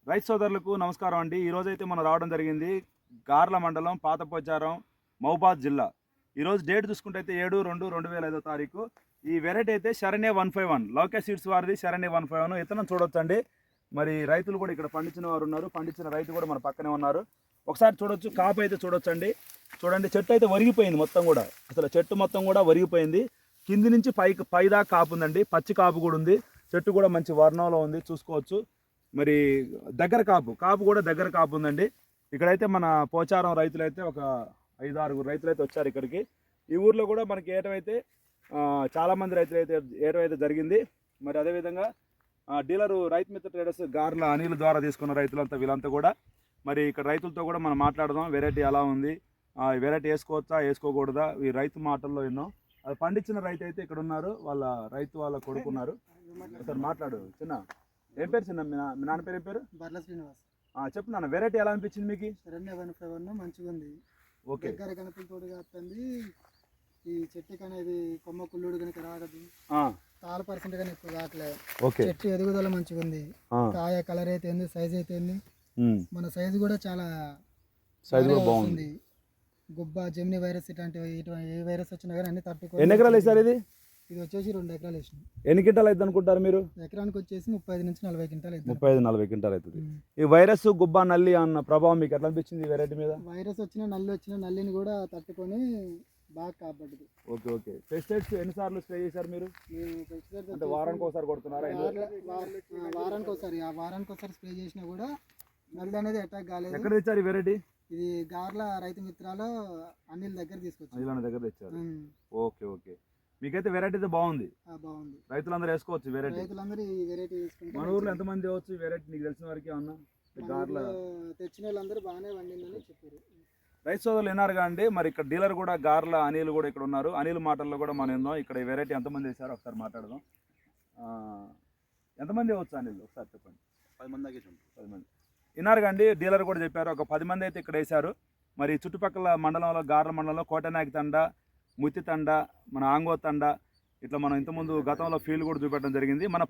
రైతు సోదరులకు నమస్కారం అండి. ఈరోజైతే మనం రావడం జరిగింది గార్ల మండలం పాతపోచారం మహబూబాద్ జిల్లా. ఈరోజు డేట్ చూసుకుంటే అయితే 7/2/2005 ఈ వెరైటీ అయితే శరణ్య 151 లోకేష్ సీడ్స్ వారిది శరణ్య 151 ఇతనం చూడొచ్చండి. మరి రైతులు కూడా ఇక్కడ పండించిన వారు ఉన్నారు, పండించిన రైతు కూడా మన పక్కనే ఉన్నారు. ఒకసారి చూడొచ్చు, కాపు అయితే చూడొచ్చండి. చూడండి, చెట్టు అయితే వరిగిపోయింది మొత్తం కూడా, అసలు చెట్టు మొత్తం కూడా వరిగిపోయింది. కింది నుంచి పైదాకా కాపు ఉందండి, పచ్చి కాపు కూడా ఉంది. చెట్టు కూడా మంచి వర్ణంలో ఉంది, చూసుకోవచ్చు. మరి దగ్గర కాపు కూడా దగ్గర కాపు ఉందండి. ఇక్కడైతే మన పోచారం రైతులైతే ఒక 5-6 రైతులైతే వచ్చారు ఇక్కడికి. ఈ ఊర్లో కూడా మనకి ఏటమైతే చాలామంది రైతులైతే ఏటమైతే జరిగింది. మరి అదేవిధంగా డీలరు రైతు మిత్ర ట్రేడర్స్ గార్ల అనిల్ ద్వారా తీసుకున్న రైతులంతా వీళ్ళంతా కూడా మరి ఇక్కడ రైతులతో కూడా మనం మాట్లాడదాం. వెరైటీ ఎలా ఉంది, వెరైటీ వేసుకోవచ్చా వేసుకోకూడదా, ఈ రైతు మాటల్లో ఎన్నో. అది పండించిన రైతు అయితే ఇక్కడ ఉన్నారు, వాళ్ళ కొడుకున్నారు. ఒకసారి మాట్లాడు చిన్న. ఏం పేరు చిన్న, మీ నాన్న పేరు ఏం పేరు? బర్ల శ్రీనివాస్. చెప్పు నాన్న, వెరైటీ ఎలా అనిపించింది మీకు? శరణ్య 151 మంచిగా ఉంది. ఓకే, దగ్గర కనుపులతోటి కాస్తుంది. ఈ చెట్టుకి అనేది కొమ్మ కుళ్ళుడు కనుక రాగదు, తాళ పర్సెంట్ కానీ ఎక్కువ కాకలేదు. చెట్టు ఎదుగుదల మంచిగా ఉంది. కాయ కలర్ అయితే ఏంది, సైజ్ అయితే ఏంది, మన సైజు కూడా చాలా బాగుంది. గుబ్బ, జెమిని వైరస్ ఇట్లాంటివి ఏ వైరస్ వచ్చినా కానీ అన్ని తట్టుకో. ఎన్ని ఎకరాలు వేసారు ఇది? ఇది వచ్చేసి 2 ఎకరాలు వేసినాం. ఎన్ని క్వింటాలు అవుతుంది అనుకుంటారు మీరు? ఎకరానికి వచ్చేసి 35 నుంచి 40 క్వింటాలు అవుతుంది. 35-40 క్వింటాలు అవుతుంది. ఈ వైరస్, గుబ్బ, నల్లి అన్న ప్రభావం మీకు ఎట్లా అనిపించింది ఈ వెరైటీ మీద? వైరస్ వచ్చినా నల్లిని కూడా తట్టుకొని బాగా కాపాడుతుంది. ఓకే. పెస్టిసైడ్స్ ఎన్నిసార్లు స్ప్రే చేశారు మీరు? అంటే వారానికి ఒకసారి కొడుతున్నారా? వారానికి ఒకసారి స్ప్రే చేసినా కూడా నల్లి అనేది అటాక్ కాలేదు. ఎక్కడ తెచ్చారు ఈ వెరైటీ? ఇది గార్ల రైతు మిత్రాలు అనిల్ దగ్గర తీసుకొచ్చారు. అనిల్ దగ్గర తెచ్చారు. ఓకే. మీకైతే వెరైటీ అయితే బాగుంది. రైతులందరూ వేసుకోవచ్చు వెరైటీ. రైతులందరూ ఈ వెరైటీ తీసుకుంటారు. మన ఊర్లో ఎంతమంది వేయవచ్చు వెరైటీ, నీకు తెలిసిన వారికి ఏమన్నా? గార్ల తెచ్చిన వాళ్ళందరూ బాగానే వండిందని చెప్పారు. రైతు సోదరులు విన్నారుగా అండి. మరి ఇక్కడ డీలర్ కూడా గార్ల అనిల్ కూడా ఇక్కడ ఉన్నారు. అనిల్ మాటల్లో కూడా మనం ఏందో ఇక్కడ ఈ వెరైటీ ఎంతమంది వేసారో ఒకసారి మాట్లాడదాం. ఎంతమంది వేయవచ్చు అనిల్, ఒకసారి చెప్పండి. 10 మంది దాకా 10 మంది విన్నారుగా అండి. డీలర్ కూడా చెప్పారు ఒక 10 మంది అయితే ఇక్కడ వేశారు. మరి చుట్టుపక్కల మండలంలో, గార్ల మండలంలో కోటనాయక తండ, ముత్తి తండ, మన ఆంగో తండ, ఇట్లా మనం ఇంతకుముందు గతంలో ఫీల్డ్ కూడా చూపెట్టడం జరిగింది. మన